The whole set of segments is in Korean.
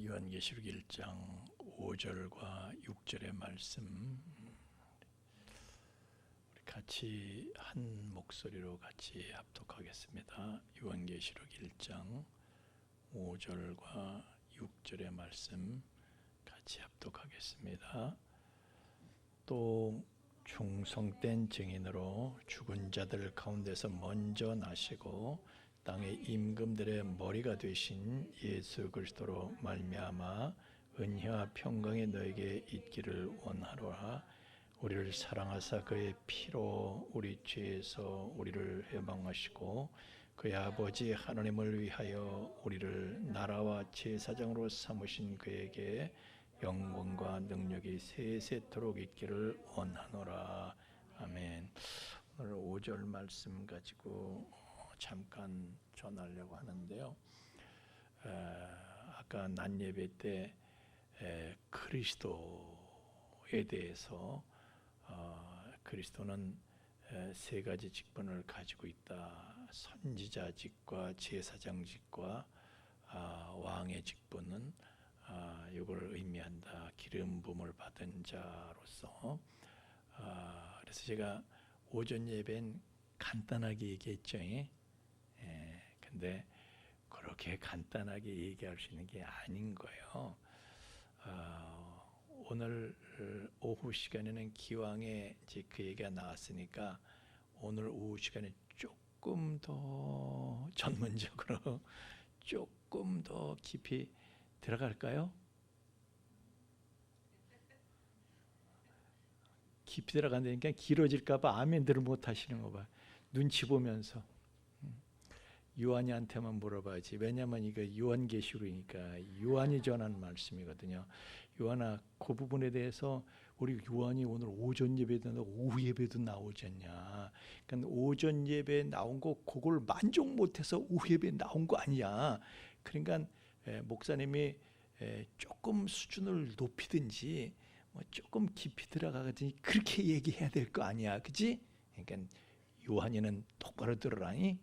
요한계시록 1장 5절과 6절의 말씀 우리 같이 한 목소리로 같이 합독하겠습니다. 요한계시록 1장 5절과 6절의 말씀 같이 합독하겠습니다. 또 충성된 증인으로 죽은 자들 가운데서 먼저 나시고 땅의 임금들의 머리가 되신 예수 그리스도로 말미암아 은혜와 평강이 너에게 있기를 원하노라. 우리를 사랑하사 그의 피로 우리 죄에서 우리를 해방하시고 그의 아버지 하나님을 위하여 우리를 나라와 제사장으로 삼으신 그에게 영광과 능력이 세세토록 있기를 원하노라. 아멘. 오늘 5절 말씀 가지고 잠깐 전하려고 하는데요. 아까 낮 예배 때 그리스도에 대해서 그리스도는 세 가지 직분을 가지고 있다. 선지자직과 제사장직과 왕의 직분은 이걸 의미한다. 기름 부음을 받은 자로서. 그래서 제가 오전 예배는 간단하게 얘기했죠. 근데 그렇게 간단하게 얘기할 수 있는 게 아닌 거예요. 오늘 오후 시간에는 기왕에 이제 그 얘기가 나왔으니까 오늘 오후 시간에 조금 더 전문적으로 조금 더 깊이 들어갈까요? 깊이 들어간다니까 길어질까 봐 아멘들을 못 하시는 거 봐. 눈치 보면서. 요한이한테만 물어봐야지. 왜냐하면 이거 요한계시록이니까 요한이 전하는 말씀이거든요. 요한아, 그 부분에 대해서 우리 요한이 오늘 오전 예배도 나오고 오후 예배도 나오지 않냐. 그러니까 오전 예배에 나온 거 그걸 만족 못해서 오후 예배에 나온 거 아니야. 그러니까 목사님이 조금 수준을 높이든지 뭐 조금 깊이 들어가든지 그렇게 얘기해야 될 거 아니야. 그치? 그러니까 요한이는 똑바로 들으라니.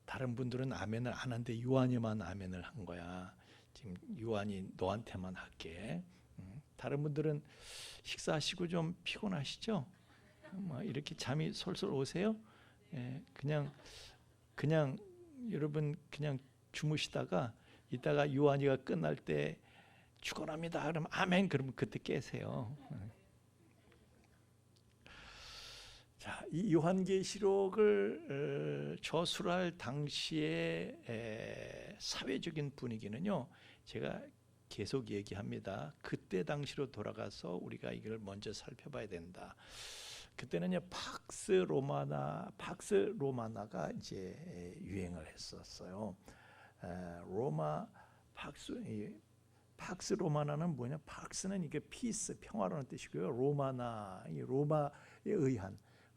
다른 분들은 아멘을 안 하는데 요한이만 아멘을 한 거야. 지금 요한이 너한테만 할게. 다른 분들은 식사하시고 좀 피곤하시죠? 뭐 이렇게 잠이 솔솔 오세요? 그냥 여러분 그냥 주무시다가 이따가 요한이가 끝날 때 축원합니다. 그러면 아멘. 그러면 그때 깨세요. 자, 이 요한계시록을 저술할 당시의 사회적인 분위기는요, 제가 계속 얘기합니다. 그때 당시로 돌아가서 우리가 이걸 먼저 살펴봐야 된다. 그때는요, 팍스 로마나가 이제 유행을 했었어요. 팍스 로마나는 뭐냐? 팍스는 이게 피스, 평화라는 뜻이고요. 로마나, 이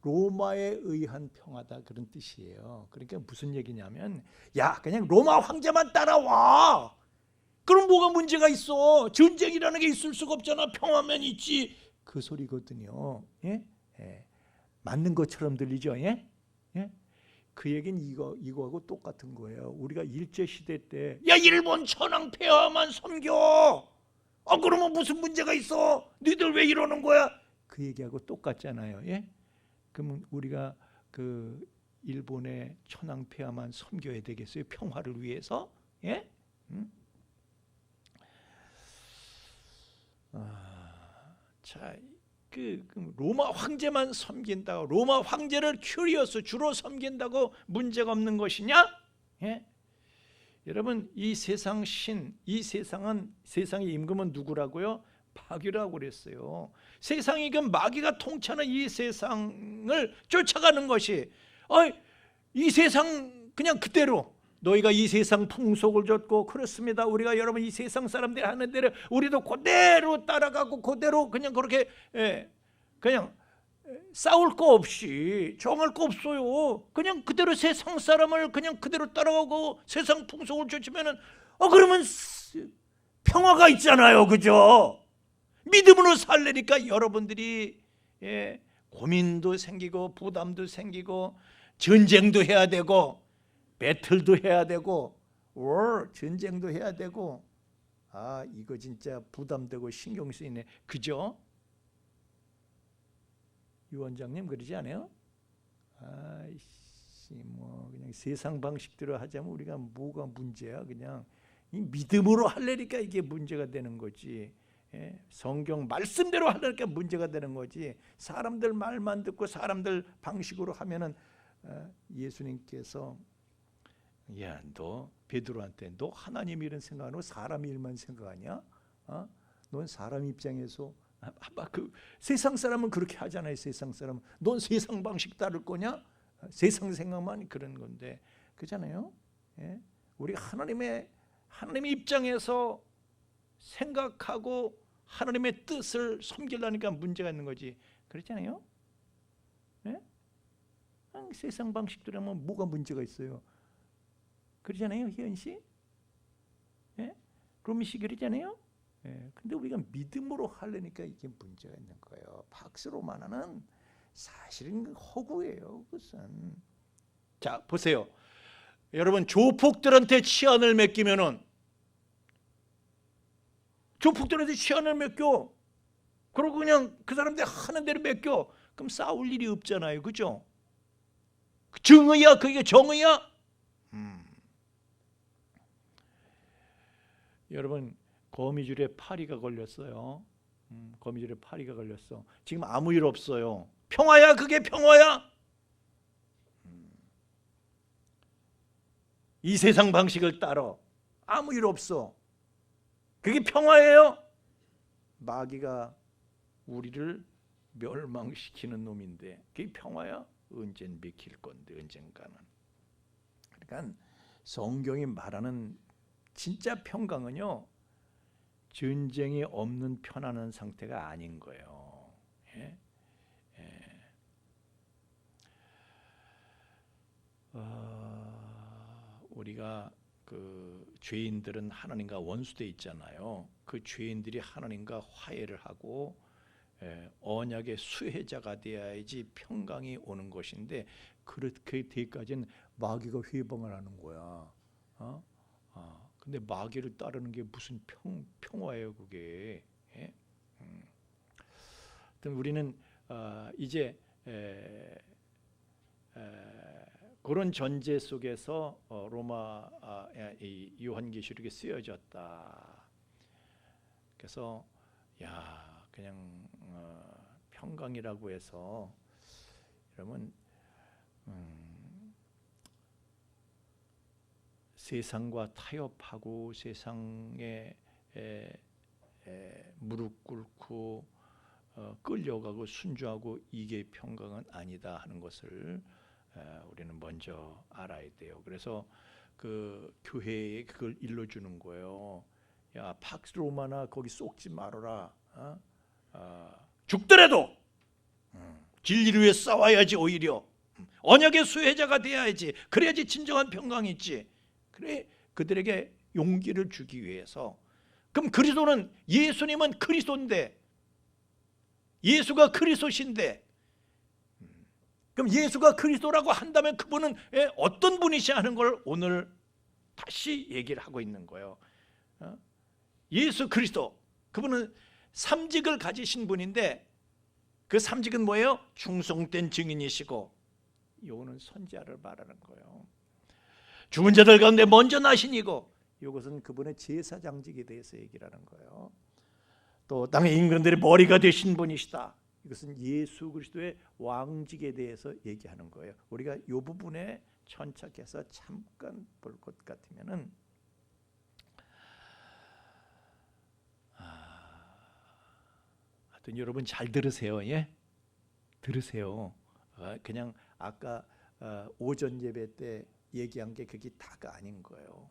로마에 의한 평화다, 그런 뜻이에요. 그러니까 무슨 얘기냐면, 야, 그냥 로마 황제만 따라와. 그럼 뭐가 문제가 있어? 전쟁이라는 게 있을 수가 없잖아. 평화면 있지. 그 소리거든요. 예? 맞는 것처럼 들리죠? 예? 그 얘기는 이거하고 똑같은 거예요. 우리가 일제시대 때, 야, 일본 천황 폐하만 섬겨. 그러면 무슨 문제가 있어? 너희들 왜 이러는 거야? 그 얘기하고 똑같잖아요. 예? 그러면 우리가 그 일본의 천황 폐하만 섬겨야 되겠어요? 평화를 위해서? 예? 자, 그 로마 황제만 섬긴다고, 로마 황제를 큐리어스 주로 섬긴다고 문제가 없는 것이냐? 예? 여러분, 이 세상 이 세상의 임금은 누구라고요? 마귀라고 그랬어요. 세상이 그 마귀가 통치하는 이 세상을 쫓아가는 것이, 이 세상 그냥 그대로 너희가 이 세상 풍속을 줬고, 그렇습니다. 우리가 여러분 이 세상 사람들이 하는 대로 우리도 그대로 따라가고 그대로 그냥 그렇게 그냥 싸울 거 없이 정할 거 없어요. 그냥 그대로 세상 사람을 그냥 그대로 따라가고 세상 풍속을 쫓으면은 그러면 평화가 있잖아요. 그죠? 믿음으로 살려니까 여러분들이 고민도 생기고 부담도 생기고 전쟁도 해야 되고 배틀도 해야 되고 전쟁도 해야 되고, 이거 진짜 부담되고 신경 쓰이네. 그죠? 유 원장님 그러지 않아요? 뭐 그냥 세상 방식대로 하자면 우리가 뭐가 문제야? 그냥 이 믿음으로 하려니까 이게 문제가 되는 거지. 성경 말씀대로 하려니까 문제가 되는 거지. 사람들 말만 듣고 사람들 방식으로 하면은 예수님께서 야, 너 베드로한테 너 하나님 일은 생각 안 하고 사람 일만 생각하냐? 넌 사람 입장에서 그 세상 사람은 그렇게 하잖아요. 세상 사람은 넌 세상 방식 따를 거냐? 세상 생각만 그런 건데, 그렇잖아요. 우리 하나님의 입장에서 생각하고 하나님의 뜻을 섬기려니까 문제가 있는 거지. 그렇잖아요. 세상 방식대로 하면 뭐가 문제가 있어요? 그러잖아요, 희연 씨. 로미 씨 그러잖아요. 근데 우리가 믿음으로 하려니까 이게 문제가 있는 거예요. 팍스로만 하는 사실은 허구예요. 그것은. 자, 보세요. 여러분, 조폭들한테 치안을 맡기면은, 조폭들한테 치안을 맡겨. 그리고 그냥 그 사람들 하는 대로 맡겨. 그럼 싸울 일이 없잖아요. 그죠? 정의야? 그게 정의야? 여러분, 거미줄에 파리가 걸렸어요. 거미줄에 파리가 걸렸어. 지금 아무 일 없어요. 평화야? 그게 평화야? 이 세상 방식을 따라 아무 일 없어. 그게 평화예요? 마귀가 우리를 멸망시키는 놈인데 그게 평화야? 언젠 맥힐 건데 언젠가는. 그러니까 성경이 말하는 진짜 평강은요, 전쟁이 없는 편안한 상태가 아닌 거예요. 우리가 그 죄인들은 하나님과 원수돼 있잖아요. 그 죄인들이 하나님과 화해를 하고 언약의 수혜자가 되어야지 평강이 오는 것인데, 그렇게 되기까지는 마귀가 회방을 하는 거야. 근데 마귀를 따르는 게 무슨 평화예요, 그게. 우리는 이제 그런 전제 속에서 로마 이 요한계시록이 쓰여졌다. 그래서 그냥 평강이라고 해서 여러분 세상과 타협하고 세상에 무릎 꿇고 끌려가고 순종하고 이게 평강은 아니다 하는 것을 우리는 먼저 알아야 돼요. 그래서 그 교회에 그걸 일러주는 거예요. 야, 팍스 로마나 거기 쏙지 말아라. 죽더라도 진리를 위해 싸워야지. 오히려 언약의 수혜자가 돼야지. 그래야지 진정한 평강이 있지. 그래, 그들에게 용기를 주기 위해서. 그럼 그리스도는, 예수님은 그리스도인데, 예수가 그리스도신데, 그럼 예수가 그리스도라고 한다면 그분은 어떤 분이시 하는 걸 오늘 다시 얘기를 하고 있는 거예요. 예수 그리스도, 그분은 삼직을 가지신 분인데, 그 삼직은 뭐예요? 충성된 증인이시고, 요거는 선지자를 말하는 거예요. 죽은 자들 가운데 먼저 나신 이고, 이것은 그분의 제사장직에 대해서 얘기를 하는 거예요. 또 땅의 임금들의 머리가 되신 분이시다. 이것은 예수 그리스도의 왕직에 대해서 얘기하는 거예요. 우리가 이 부분에 천착해서 잠깐 볼 것 같으면은, 하여튼 여러분 잘 들으세요. 예? 들으세요. 그냥 아까 오전 예배 때 얘기한 게 그게 다가 아닌 거예요.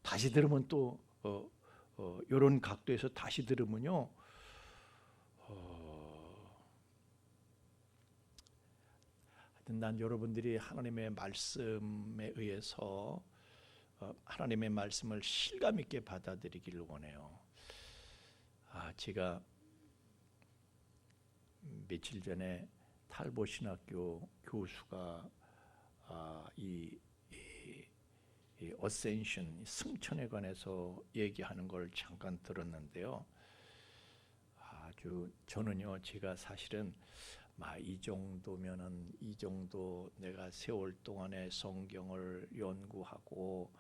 다시 들으면 또 이런 각도에서 다시 들으면요, 하여튼 난 여러분들이 하나님의 말씀에 의해서 하나님의 말씀을 실감 있게 받아들이기를 원해요. 제가 며칠 전에 탈보신학교 교수가 이 어센션, 승천에 관해서 얘기하는 걸 잠깐 들었는데요. 아주 저는요, 제가 사실은 이 정도면은 이 정도 내가 세월 동안에 성경을 연구하고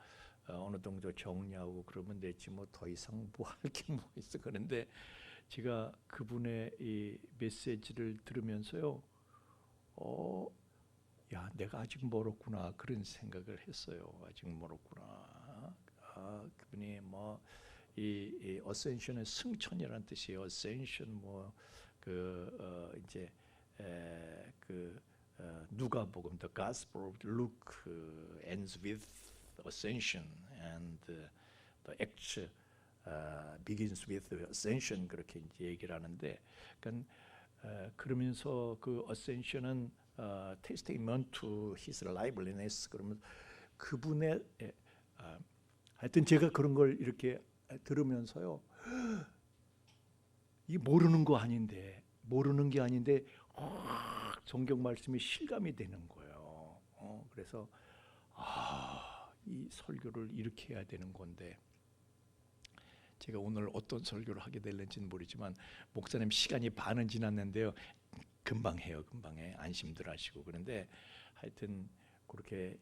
어느 정도 정리하고 그러면 되지 뭐 더 이상 뭐 할 게 뭐 있어. 그런데 제가 그분의 이 메시지를 들으면서요, 야, 내가 아직 멀었구나 그런 생각을 했어요. 아직 멀었구나. 그분이 뭐 이 어센션의 승천이라는 뜻이에요. 어센션 이제 누가복음, the Gospel of Luke ends with ascension and the Acts begins with ascension 그렇게 이제 얘기를 하는데, 그러니까 그러면서 그 ascension은 testament to his liveliness 그러면 그분의 하여튼 제가 그런 걸 이렇게 들으면서요, 이 모르는 게 아닌데 성경 말씀이 실감이 되는 거예요. 그래서 이 설교를 이렇게 해야 되는 건데, 제가 오늘 어떤 설교를 하게 될는지는 모르지만 목사님 시간이 반은 지났는데요, 금방 해요. 금방 해. 안심들 하시고. 그런데 하여튼 그렇게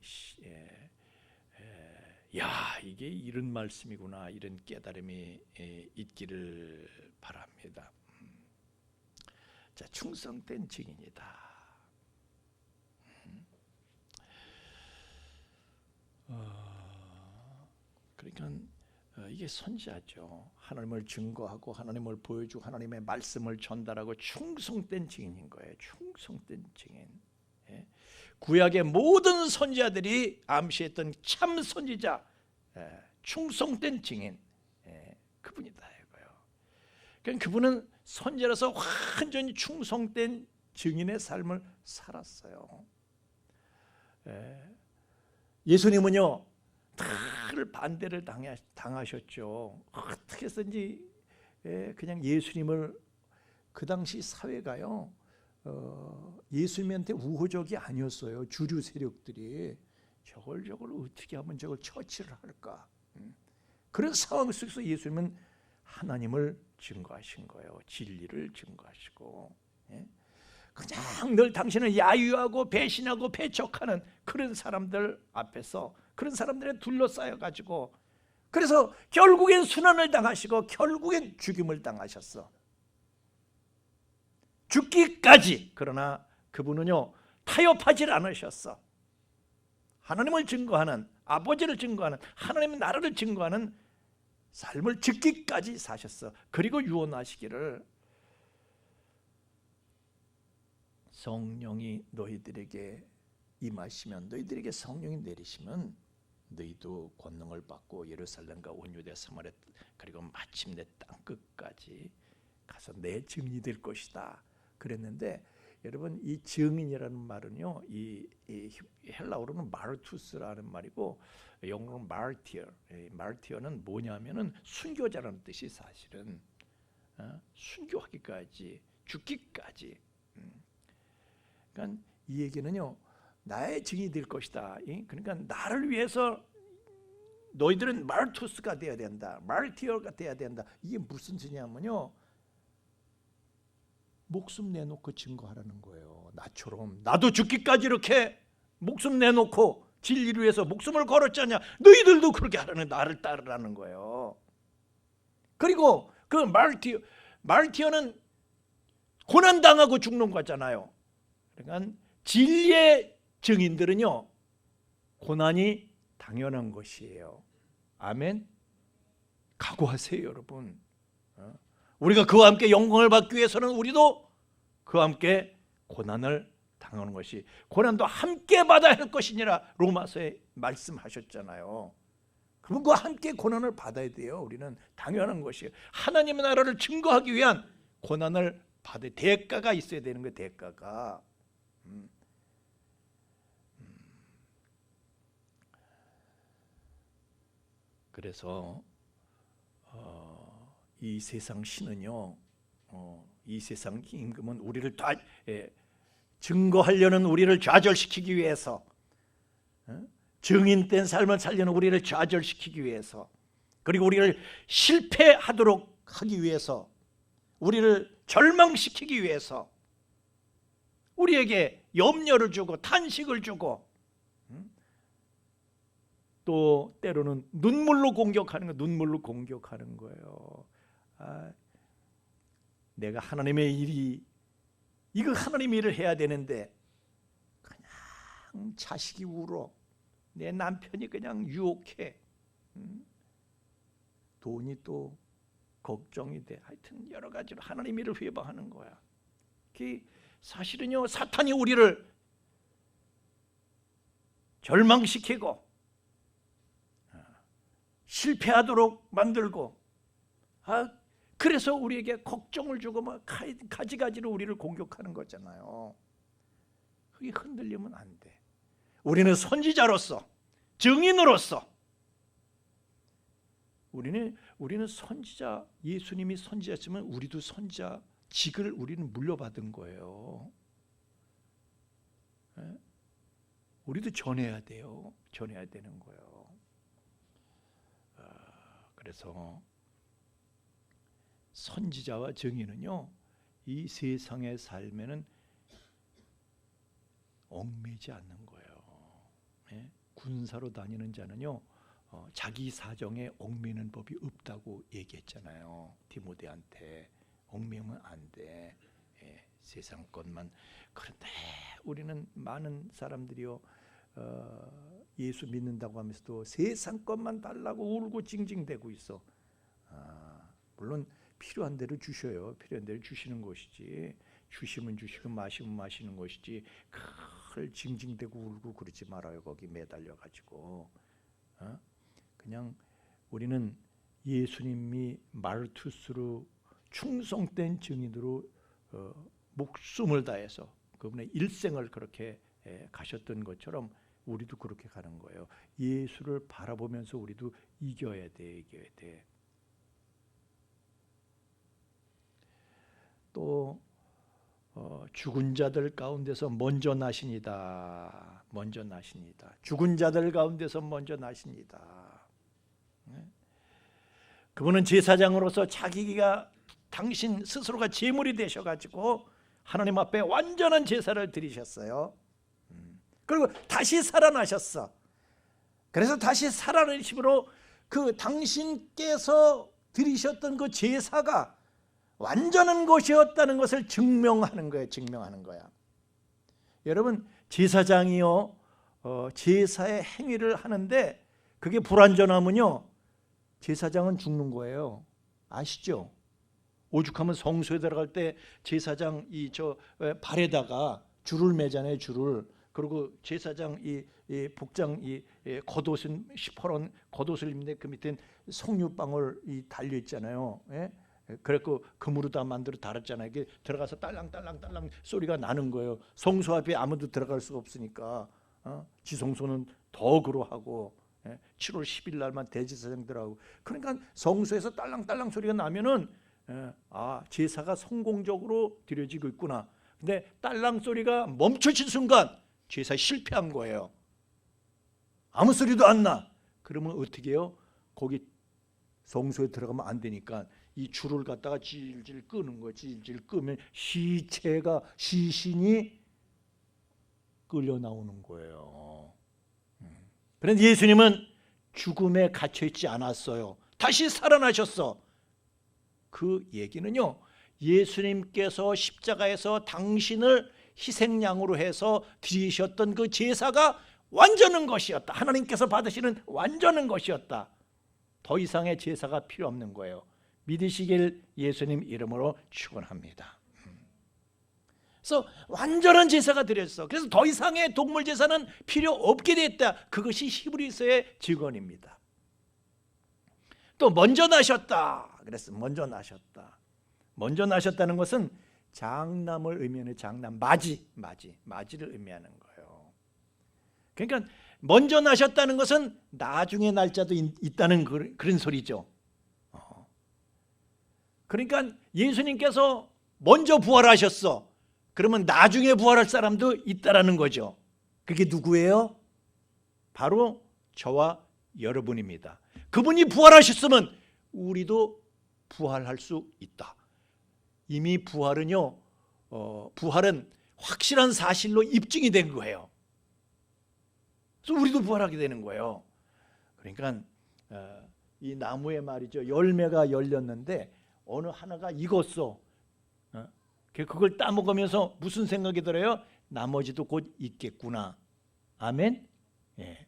야, 이게 이런 말씀이구나, 이런 깨달음이 있기를 바랍니다. 자, 충성된 증인이다. 그러니까 이게 선지자죠. 하나님을 증거하고 하나님을 보여주고 하나님의 말씀을 전달하고 충성된 증인인 거예요. 충성된 증인. 구약의 모든 선지자들이 암시했던 참 선지자, 충성된 증인, 그분이다 이거예요. 그러니까 그분은 선지자라서 완전히 충성된 증인의 삶을 살았어요. 예수님은요, 늘 반대를 당하셨죠. 어떻게 해서인지 그냥 예수님을, 그 당시 사회가요, 예수님한테 우호적이 아니었어요. 주류 세력들이 저걸 어떻게 하면 저걸 처치를 할까, 그런 상황 속에서 예수님은 하나님을 증거하신 거예요. 진리를 증거하시고, 그냥 늘 당신을 야유하고 배신하고 배척하는 그런 사람들 앞에서, 그런 사람들에 둘러싸여 가지고, 그래서 결국엔 순환을 당하시고 결국엔 죽임을 당하셨어. 죽기까지. 그러나 그분은요, 타협하지 않으셨어. 하나님을 증거하는, 아버지를 증거하는, 하나님의 나라를 증거하는 삶을 죽기까지 사셨어. 그리고 유언하시기를, 성령이 너희들에게 임하시면, 너희들에게 성령이 내리시면 너희도 권능을 받고 예루살렘과 온 유대 사마리아 그리고 마침내 땅 끝까지 가서 내 증인이 될 것이다 그랬는데, 여러분 이 증인이라는 말은요, 이 헬라어로는 마르투스라는 말이고 영어로는 마르티어. 마르티어는 뭐냐면은 순교자라는 뜻이, 사실은 순교하기까지, 죽기까지. 그러니까 이 얘기는요, 나의 증인이 될 것이다. 그러니까 나를 위해서 너희들은 마르투스가 되어야 된다, 마르티어가 되어야 된다. 이게 무슨 뜻이냐면요, 목숨 내놓고 증거하라는 거예요. 나처럼 나도 죽기까지 이렇게 목숨 내놓고 진리를 위해서 목숨을 걸었잖냐, 너희들도 그렇게 하라는, 나를 따르라는 거예요. 그리고 그 마르티어는 고난당하고 죽는 거잖아요. 그러니까 진리의 증인들은요, 고난이 당연한 것이에요. 아멘. 각오하세요 여러분. 우리가 그와 함께 영광을 받기 위해서는 우리도 그와 함께 고난을 당하는 것이, 고난도 함께 받아야 할 것이니라 로마서에 말씀하셨잖아요. 그분과 함께 고난을 받아야 돼요. 우리는 당연한 것이에요. 하나님의 나라를 증거하기 위한 고난을 받을 대가가 있어야 되는 거예요. 대가가. 그래서 이 세상 신은요, 이 세상 임금은 우리를 증거하려는, 우리를 좌절시키기 위해서 증인된 삶을 살려는 우리를 좌절시키기 위해서, 그리고 우리를 실패하도록 하기 위해서, 우리를 절망시키기 위해서 우리에게 염려를 주고 탄식을 주고, 또 때로는 눈물로 공격하는 거예요. 내가 하나님의 일이, 이거 하나님의 일을 해야 되는데 그냥 자식이 울어, 내 남편이 그냥 유혹해, 돈이 또 걱정이 돼, 하여튼 여러 가지로 하나님 일을 회방하는 거야. 사실은요, 사탄이 우리를 절망시키고 실패하도록 만들고, 그래서 우리에게 걱정을 주고 막 가지가지로 우리를 공격하는 거잖아요. 그게 흔들리면 안 돼. 우리는 선지자로서, 증인으로서, 우리는 선지자, 예수님이 선지자였으면 우리도 선지자 직을 우리는 물려받은 거예요. 우리도 전해야 돼요. 전해야 되는 거예요. 그래서 선지자와 증인은요, 이 세상의 삶에는 얽매이지 않는 거예요. 군사로 다니는 자는요, 자기 사정에 얽매이는 법이 없다고 얘기했잖아요. 디모데한테 얽매이면 안 돼. 세상 것만. 그런데 우리는 많은 사람들이요, 예수 믿는다고 하면서도 세상 것만 달라고 울고 징징대고 있어. 물론 필요한 대로 주셔요. 필요한 대로 주시는 것이지, 주시면 주시고 마시면 마시는 것이지, 그걸 징징대고 울고 그러지 말아요. 거기 매달려 가지고. 그냥 우리는 예수님이 말투스로 충성된 증인으로 목숨을 다해서 그분의 일생을 그렇게 가셨던 것처럼 우리도 그렇게 가는 거예요. 예수를 바라보면서 우리도 이겨야 돼. 또 죽은 자들 가운데서 먼저 나시니다. 죽은 자들 가운데서 먼저 나시니다. 그분은 제사장으로서 자기가, 당신 스스로가 제물이 되셔가지고 하나님 앞에 완전한 제사를 드리셨어요. 그리고 다시 살아나셨어. 그래서 다시 살아나심으로 그 당신께서 드리셨던 그 제사가 완전한 것이었다는 것을 증명하는 거야. 여러분, 제사장이요, 제사의 행위를 하는데 그게 불완전하면요, 제사장은 죽는 거예요. 아시죠? 오죽하면 성소에 들어갈 때 제사장 발에다가 줄을 매잖아요. 줄을. 그리고 제사장 이 복장 겉옷은 시퍼런 겉옷을 입는데 그 밑에 석류방울 달려 있잖아요. 그래갖고 금으로 다 만들어 달았잖아요. 이게 들어가서 딸랑딸랑 소리가 나는 거예요. 성소 앞에 아무도 들어갈 수가 없으니까. 지성소는 더 그러하고, 7월 10일 날만 대제사장 들어가고. 그러니까 성소에서 딸랑딸랑 소리가 나면은 제사가 성공적으로 드려지고 있구나. 근데 딸랑 소리가 멈춰진 순간 제사 실패한 거예요. 아무 소리도 안 나. 그러면 어떻게 해요? 거기 성소에 들어가면 안 되니까 이 줄을 갖다가 질질 끄는 거예요. 질질 끄면 시신이 끌려 나오는 거예요. 그런데 예수님은 죽음에 갇혀 있지 않았어요. 다시 살아나셨어. 그 얘기는요, 예수님께서 십자가에서 당신을 희생양으로 해서 드리셨던 그 제사가 완전한 것이었다. 하나님께서 받으시는 완전한 것이었다. 더 이상의 제사가 필요 없는 거예요. 믿으시길 예수님 이름으로 축원합니다. 그래서 완전한 제사가 드렸어. 그래서 더 이상의 동물 제사는 필요 없게 됐다. 그것이 히브리서의 증언입니다. 또 먼저 나셨다. 그래서 먼저 나셨다는 것은 장남을 의미하는 맞이를 의미하는 거예요. 그러니까 먼저 나셨다는 것은 나중에 날짜도 있다는 그런 소리죠. 그러니까 예수님께서 먼저 부활하셨어. 그러면 나중에 부활할 사람도 있다라는 거죠. 그게 누구예요? 바로 저와 여러분입니다. 그분이 부활하셨으면 우리도 부활할 수 있다. 이미 부활은요, 부활은 확실한 사실로 입증이 된 거예요. 그래서 우리도 부활하게 되는 거예요. 그러니까 이 나무에 말이죠, 열매가 열렸는데 어느 하나가 익었어. 그걸 따먹으면서 무슨 생각이 들어요? 나머지도 곧 익겠구나. 아멘. 예.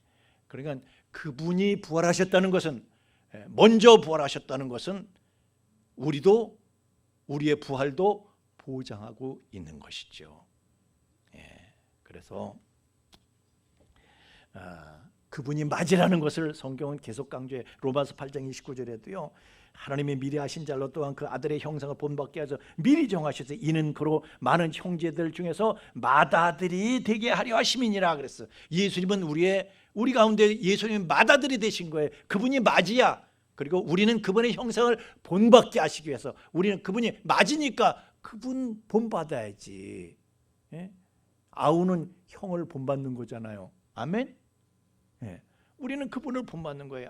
그러니까 그분이 부활하셨다는 것은, 먼저 부활하셨다는 것은 우리도, 우리의 부활도 보장하고 있는 것이죠. 예. 그래서 그분이 맞이라는 것을 성경은 계속 강조해. 로마서 8장 29절에도요. 하나님이 미리 하신 자로 또한 그 아들의 형상을 본받게 하셔서 미리 정하셔서 이는 그로 많은 형제들 중에서 맏아들이 되게 하려 하심이니라 그랬어. 예수님은 우리 가운데 예수님은 맏아들이 되신 거예요. 그분이 맞이야. 그리고 우리는 그분의 형상을 본받게 하시기 위해서, 우리는 그분이 맞으니까 그분 본받아야지. 예? 아우는 형을 본받는 거잖아요. 아멘. 예. 우리는 그분을 본받는 거예요.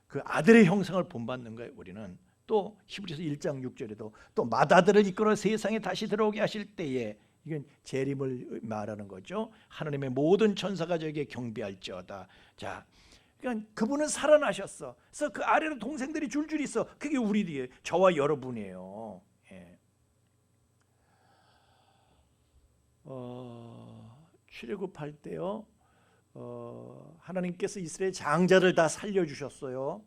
그 아들의 형상을 본받는 거예요. 우리는 또 히브리서 1장 6절에도 또 맏아들을 이끌어 세상에 다시 들어오게 하실 때에, 이건 재림을 말하는 거죠. 하나님의 모든 천사가 저에게 경배할지어다. 자, 그러니까 그분은 살아나셨어. 그래서 그 아래로 동생들이 줄줄 있어. 그게 우리들이에요. 저와 여러분이에요. 예. 출애굽할 때요, 하나님께서 이스라엘 장자를 다 살려주셨어요.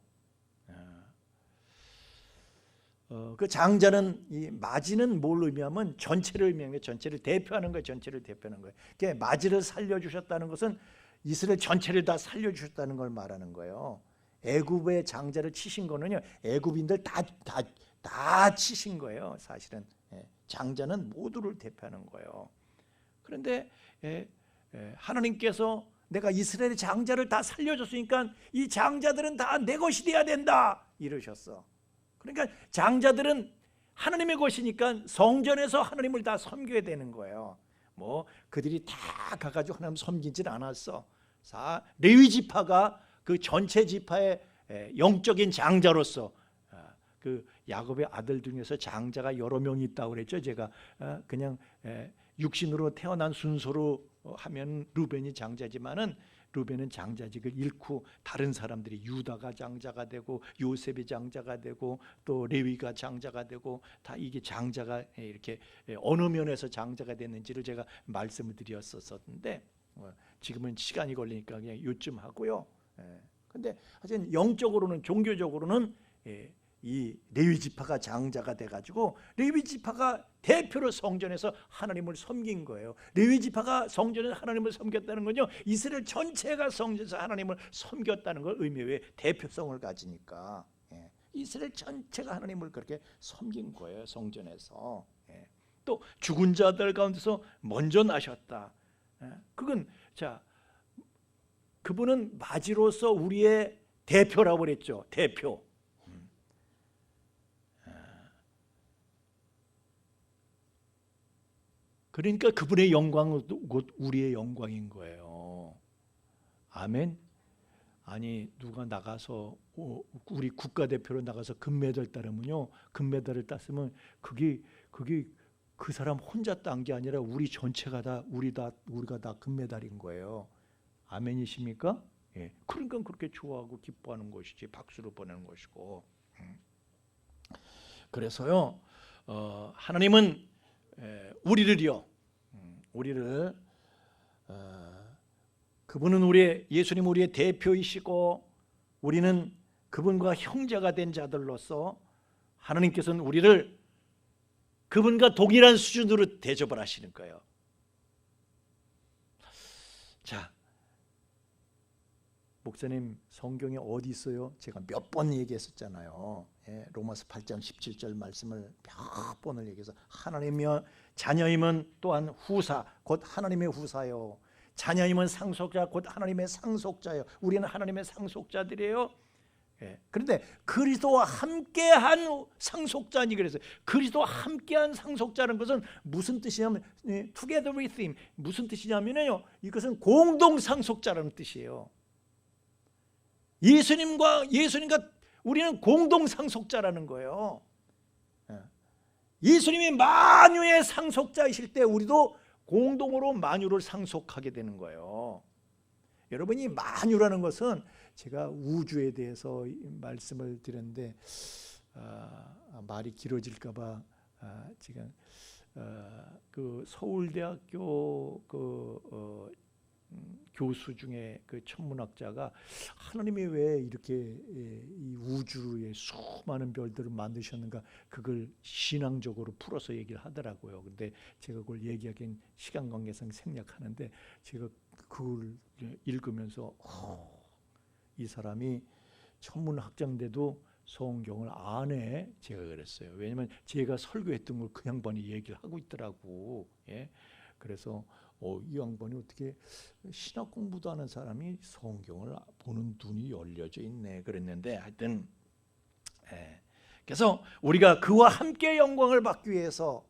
그 장자는, 이 맞이는 뭘 의미하면 전체를 의미하는 거예요. 전체를 대표하는 거예요. 전체를 대표하는 거예요. 그러니까 맞이를 살려주셨다는 것은 이스라엘 전체를 다 살려주셨다는 걸 말하는 거예요. 애굽의 장자를 치신 거는요, 애굽인들 다 치신 거예요. 사실은 장자는 모두를 대표하는 거예요. 그런데 하나님께서 내가 이스라엘의 장자를 다 살려줬으니까 이 장자들은 다 내 것이 돼야 된다 이러셨어. 그러니까 장자들은 하나님의 것이니까 성전에서 하나님을 다 섬겨야 되는 거예요. 뭐 그들이 다 가가지고 하나님 섬기질 않았어. 레위 지파가 그 전체 지파의 영적인 장자로서, 그 야곱의 아들 중에서 장자가 여러 명이 있다고 그랬죠. 제가 그냥 육신으로 태어난 순서로 하면 루벤이 장자지만은, 루벤은 장자직을 잃고 다른 사람들이, 유다가 장자가 되고 요셉이 장자가 되고 또 레위가 장자가 되고, 다 이게 장자가 이렇게 어느 면에서 장자가 됐는지를 제가 말씀을 드렸었는데, 지금은 시간이 걸리니까 그냥 요쯤 하고요. 근데 하여튼 영적으로는, 종교적으로는 이 레위 지파가 장자가 돼가지고 레위 지파가 대표로 성전에서 하나님을 섬긴 거예요. 레위 지파가 성전에서 하나님을 섬겼다는 건요, 이스라엘 전체가 성전에서 하나님을 섬겼다는 걸 의미해요. 대표성을 가지니까. 이스라엘 전체가 하나님을 그렇게 섬긴 거예요. 성전에서. 또 죽은 자들 가운데서 먼저 나셨다. 그건, 자, 그분은 맞이로서 우리의 대표라고 그랬죠. 대표. 그러니까 그분의 영광은 곧 우리의 영광인 거예요. 아멘. 아니, 누가 나가서 우리 국가대표로 나가서 금메달 따르면요, 금메달을 땄으면 그게 그 사람 혼자 딴 게 아니라 우리 전체가 다 우리가 다 금메달인 거예요. 아멘이십니까? 예. 그러니까 그렇게 좋아하고 기뻐하는 것이지, 박수를 보내는 것이고. 그래서요, 하나님은 우리를 그분은 예수님 우리의 대표이시고, 우리는 그분과 형제가 된 자들로서 하나님께서는 우리를 그분과 동일한 수준으로 대접을 하시는 거예요. 자, 목사님 성경에 어디 있어요? 제가 몇 번 얘기했었잖아요. 로마서 8장 17절 말씀을 몇 번을 얘기해서, 하나님이여 자녀임은 또한 후사 곧 하나님의 후사요, 자녀임은 상속자 곧 하나님의 상속자요. 우리는 하나님의 상속자들이에요. 그런데 그리스도와 함께한 상속자니 그래서 그리스도와 함께한 상속자라는 것은 무슨 뜻이냐면 together with him 무슨 뜻이냐면요 이것은 공동 상속자라는 뜻이에요. 예수님과 우리는 공동 상속자라는 거예요. 예수님이 만유의 상속자이실 때 우리도 공동으로 만유를 상속하게 되는 거예요. 여러분이 만유라는 것은 제가 우주에 대해서 말씀을 드렸는데 말이 길어질까 봐 지금 그 서울대학교 교수 중에 그 천문학자가 하나님이 왜 이렇게 이 우주에 수많은 별들을 만드셨는가 그걸 신앙적으로 풀어서 얘기를 하더라고요. 근데 제가 그걸 얘기하기엔 시간 관계상 생략하는데 제가 그걸 읽으면서 이 사람이 천문학자인데도 성경을 안 해. 제가 그랬어요. 왜냐면 제가 설교했던 걸 그 양반이 얘기를 하고 있더라고. 그래서 이 양반이 어떻게 신학 공부도 하는 사람이 성경을 보는 눈이 열려져 있네 그랬는데 하여튼 그래서 우리가 그와 함께 영광을 받기 위해서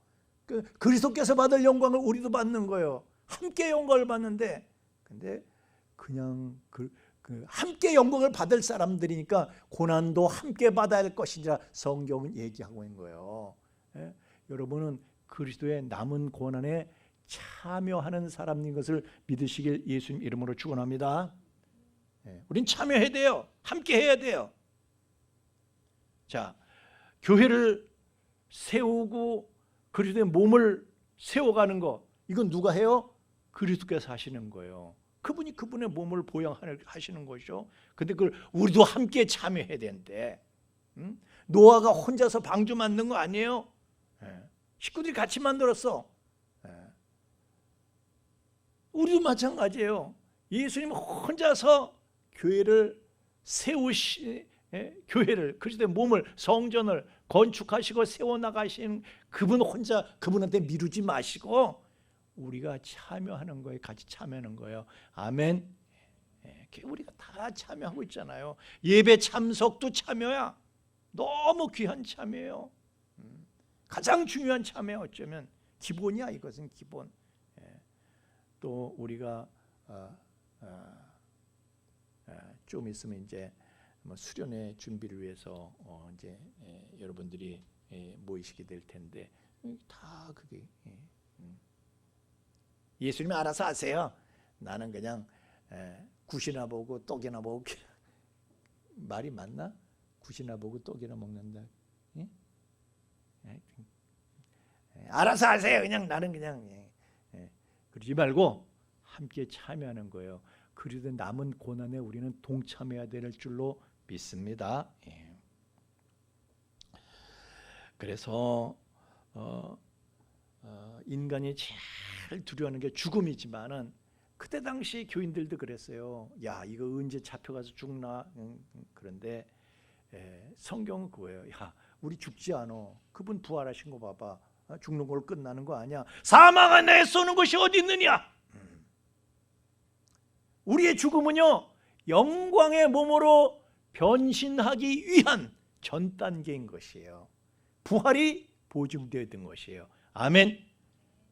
그리스도께서 받을 영광을 우리도 받는 거예요. 함께 영광을 받는데 근데 그냥 함께 영광을 받을 사람들이니까 고난도 함께 받아야 할 것이니라 성경은 얘기하고 있는 거예요. 여러분은 그리스도의 남은 고난에 참여하는 사람인 것을 믿으시길 예수님 이름으로 축원합니다. 우린 참여해야 돼요. 함께 해야 돼요. 자, 교회를 세우고 그리스도의 몸을 세워가는 거 이건 누가 해요? 그리스도께서 하시는 거예요. 그분이 그분의 몸을 보양하시는 거죠. 근데 그걸 우리도 함께 참여해야 되는데 노아가 혼자서 방주 만든 거 아니에요? 식구들이 같이 만들었어. 우리도 마찬가지예요. 예수님 혼자서 교회를 교회를 그리스도의 몸을 성전을 건축하시고 세워나가신 그분 혼자 그분한테 미루지 마시고 우리가 참여하는 거에 같이 참여하는 거예요. 아멘. 우리가 다 참여하고 있잖아요. 예배 참석도 참여야. 너무 귀한 참여예요. 가장 중요한 참여 어쩌면 기본이야. 이것은 기본. 또 우리가 좀 있으면 이제 수련회 준비를 위해서 이제 여러분들이 모이시게 될 텐데 다 그게 예수님이 알아서 하세요. 나는 그냥 굿이나 보고 떡이나 보고 말이 맞나? 굿이나 보고 떡이나 먹는다. 알아서 하세요. 그냥 나는 그냥 그러지 말고 함께 참여하는 거예요. 그리고 남은 고난에 우리는 동참해야 될 줄로 믿습니다. 그래서 인간이 제일 두려워하는 게 죽음이지만은 그때 당시 교인들도 그랬어요. 야 이거 언제 잡혀가서 죽나? 그런데 성경은 그거예요. 야 우리 죽지 않아. 그분 부활하신 거 봐봐. 죽는 걸 끝나는 거 아니야. 사망아 내 쏘는 것이 어디 있느냐? 우리의 죽음은요 영광의 몸으로 변신하기 위한 전 단계인 것이에요. 부활이 보증되어 있던 것이에요. 아멘.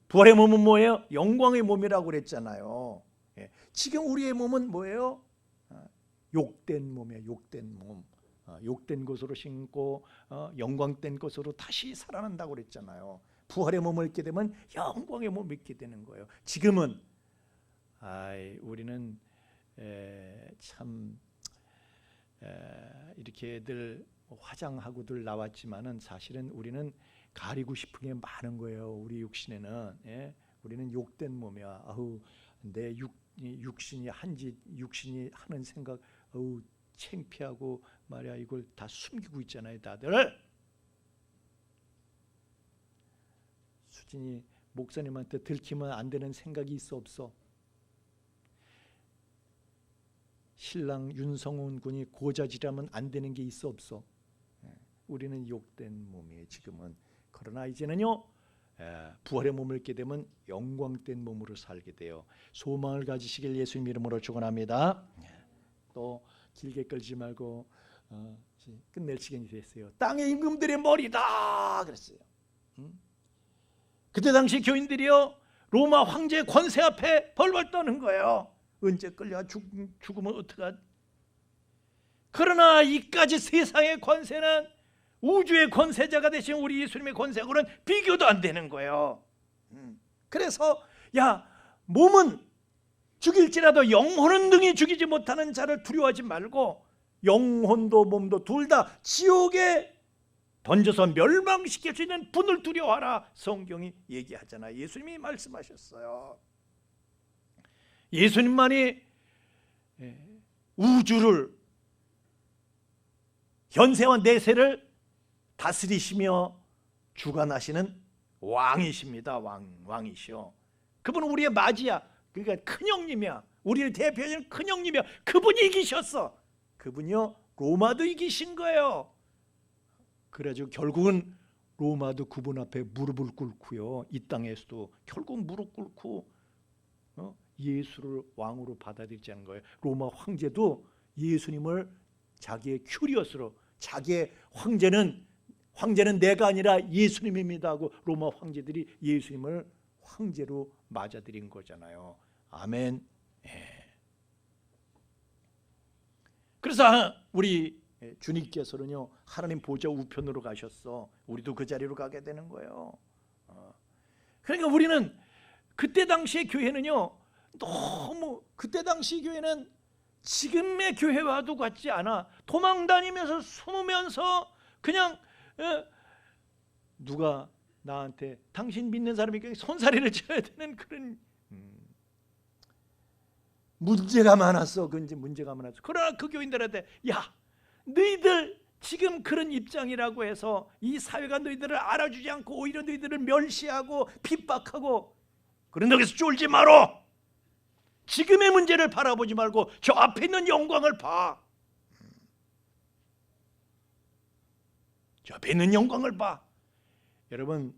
부활의 몸은 뭐예요? 영광의 몸이라고 그랬잖아요. 지금 우리의 몸은 뭐예요? 욕된 몸이에요. 욕된 몸. 욕된 것으로 신고 영광된 것으로 다시 살아난다고 그랬잖아요. 부활의 몸을 입게 되면 영광의 몸을 입게 되는 거예요. 지금은 우리는 참 이렇게들 화장하고들 나왔지만은 사실은 우리는 가리고 싶은 게 많은 거예요. 우리 육신에는 우리는 욕된 몸이야. 내 육신이 육신이 하는 생각 창피하고 말이야 이걸 다 숨기고 있잖아요, 다들. 수진이 목사님한테 들키면 안 되는 생각이 있어 없어? 신랑 윤성훈 군이 고자질하면 안 되는 게 있어 없어? 우리는 욕된 몸이에요 지금은. 그러나 이제는요 부활의 몸을 입게 되면 영광된 몸으로 살게 돼요. 소망을 가지시길 예수님 이름으로 축원합니다. 또 길게 끌지 말고 끝낼 시간이 됐어요. 땅의 임금들의 머리다 그랬어요. 그때 당시 교인들이요 로마 황제의 권세 앞에 벌벌 떠는 거예요. 언제 끌려 죽으면 어떡하지? 그러나 이까지 세상의 권세는 우주의 권세자가 되신 우리 예수님의 권세하고는 비교도 안 되는 거예요. 그래서 야 몸은 죽일지라도 영혼은 능히 죽이지 못하는 자를 두려워하지 말고 영혼도 몸도 둘 다 지옥에 던져서 멸망시킬 수 있는 분을 두려워하라. 성경이 얘기하잖아요. 예수님이 말씀하셨어요. 예수님만이 우주를 현세와 내세를 다스리시며 주관하시는 왕이십니다. 왕이시오. 그분은 우리의 맞이야. 그러니까 큰형님이야. 우리를 대표하는 큰형님이야. 그분이 이기셨어. 그분이요 로마도 이기신 거예요. 그래가지고 결국은 로마도 그분 앞에 무릎을 꿇고요. 이 땅에서도 결국 무릎 꿇고 예수를 왕으로 받아들이자는 거예요. 로마 황제도 예수님을 자기의 큐리어스로 자기의 황제는 내가 아니라 예수님입니다 하고 로마 황제들이 예수님을 황제로 맞아들인 거잖아요. 아멘. 그래서 우리 주님께서는요 하나님 보좌 우편으로 가셨어. 우리도 그 자리로 가게 되는 거예요. 그러니까 우리는 그때 당시의 교회는요 너무 그때 당시 교회는 지금의 교회와도 같지 않아. 도망다니면서 숨으면서 그냥 누가 나한테 당신 믿는 사람이니까 손사래를 쳐야 되는 그런 문제가 많았어. 문제가 많았어. 그러나 그 교인들한테 야 너희들 지금 그런 입장이라고 해서 이 사회가 너희들을 알아주지 않고 오히려 너희들을 멸시하고 핍박하고 그런 데서 쫄지 말어. 지금의 문제를 바라보지 말고 저 앞에 있는 영광을 봐. 저 앞에 있는 영광을 봐. 여러분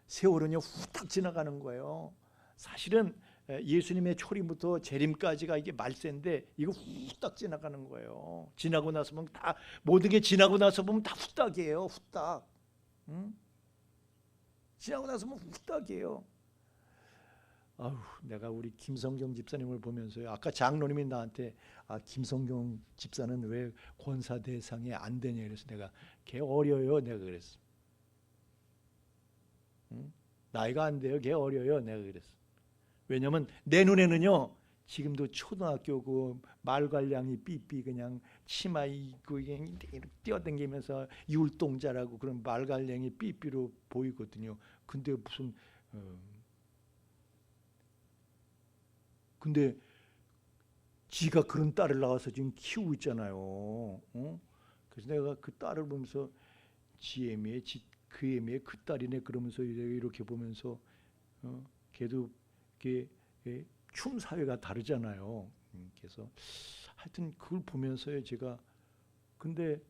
세월은요 후딱 지나가는 거예요. 사실은 예수님의 초림부터 재림까지가 이게 말세인데 이거 후딱 지나가는 거예요. 지나고 나서 보면 다 모든 게 지나고 나서 보면 다 후딱이에요. 후딱. 지나고 나서 보면 후딱이에요. 아우, 내가 우리 김성경 집사님을 보면서요. 아까 장로님이 나한테 김성경 집사는 왜 권사 대상에 안 되냐 그래서 내가 걔 어려요. 내가 그랬어. 나이가 안 돼요. 걔 어려요. 내가 그랬어. 왜냐면 내 눈에는요. 지금도 초등학교고 말괄량이 삐삐 그냥 치마 입고 이렇게 뛰어다니면서 율동자라고 그런 말괄량이 삐삐로 보이거든요. 근데 무슨 근데 지가 그런 딸을 낳아서 지금 키우고 있잖아요. 그래서 내가 그 딸을 보면서 지 애미에 그 애미에 그 딸이네 그러면서 이렇게 보면서 걔도 이게 춤 사회가 다르잖아요. 그래서 하여튼 그걸 보면서요 제가 근데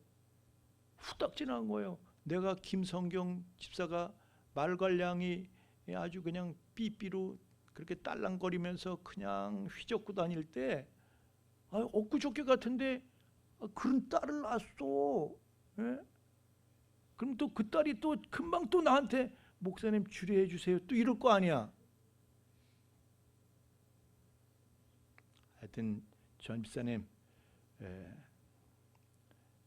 후딱 지나간 거예요. 내가 김성경 집사가 말괄량이 아주 그냥 삐삐로 그렇게 딸랑거리면서 그냥 휘젓고 다닐 때 엊그저께 같은데 그런 딸을 낳았어. 예? 그럼 또 그 딸이 또 금방 또 나한테 목사님 주례해 주세요 또 이럴 거 아니야. 하여튼 전 집사님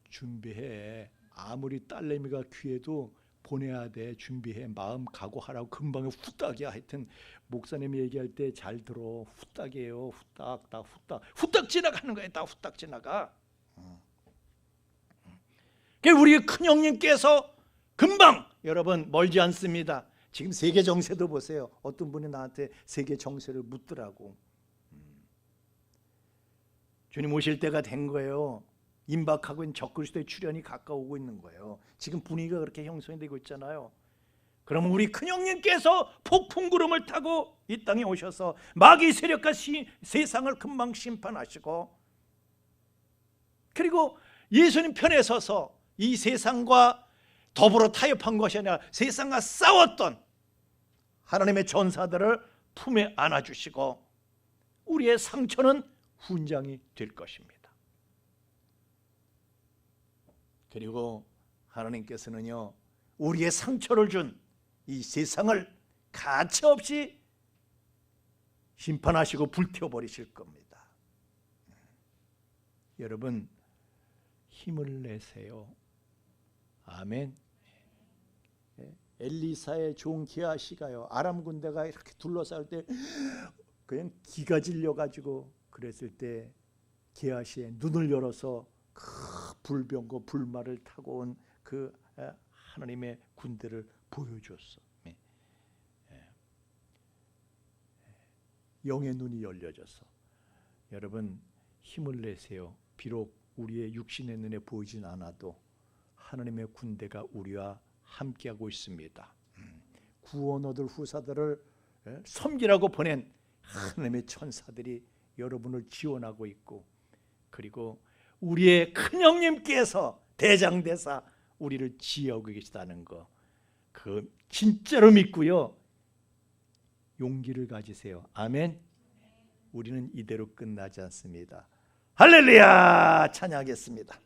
준비해. 아무리 딸내미가 귀해도 보내야 돼. 준비해. 마음 각오하라고. 금방에 후딱이야. 하여튼 목사님이 얘기할 때 잘 들어. 후딱이에요. 후딱. 다 후딱. 후딱 지나가는 거야. 다 후딱 지나가. 우리 큰형님께서 금방 여러분 멀지 않습니다. 지금 세계 정세도 보세요. 어떤 분이 나한테 세계 정세를 묻더라고. 주님 오실 때가 된 거예요. 임박하고 있는 적그리스도의 출현이 가까우고 있는 거예요. 지금 분위기가 그렇게 형성이 되고 있잖아요. 그러면 우리 큰형님께서 폭풍 구름을 타고 이 땅에 오셔서 마귀 세력과 세상을 금방 심판하시고 그리고 예수님 편에 서서 이 세상과 더불어 타협한 것이 아니라 세상과 싸웠던 하나님의 전사들을 품에 안아주시고 우리의 상처는 훈장이 될 것입니다. 그리고 하나님께서는요, 우리의 상처를 준 이 세상을 가차없이 심판하시고 불태워버리실 겁니다. 여러분, 힘을 내세요. 아멘. 엘리사의 종 게하시가요, 아람 군대가 이렇게 둘러싸일 때 그냥 기가 질려가지고 그랬을 때 게하시의 눈을 열어서 그 불병거 불말을 타고 온 그 하나님의 군대를 보여줬어. 영의 눈이 열려져서 여러분 힘을 내세요. 비록 우리의 육신의 눈에 보이진 않아도 하나님의 군대가 우리와 함께하고 있습니다. 구원 얻을 후사들을 섬기라고 보낸 하나님의 천사들이 여러분을 지원하고 있고, 그리고 우리의 큰형님께서 대장대사 우리를 지휘하고 계시다는 거, 그 진짜로 믿고요, 용기를 가지세요. 아멘. 우리는 이대로 끝나지 않습니다. 할렐루야! 찬양하겠습니다.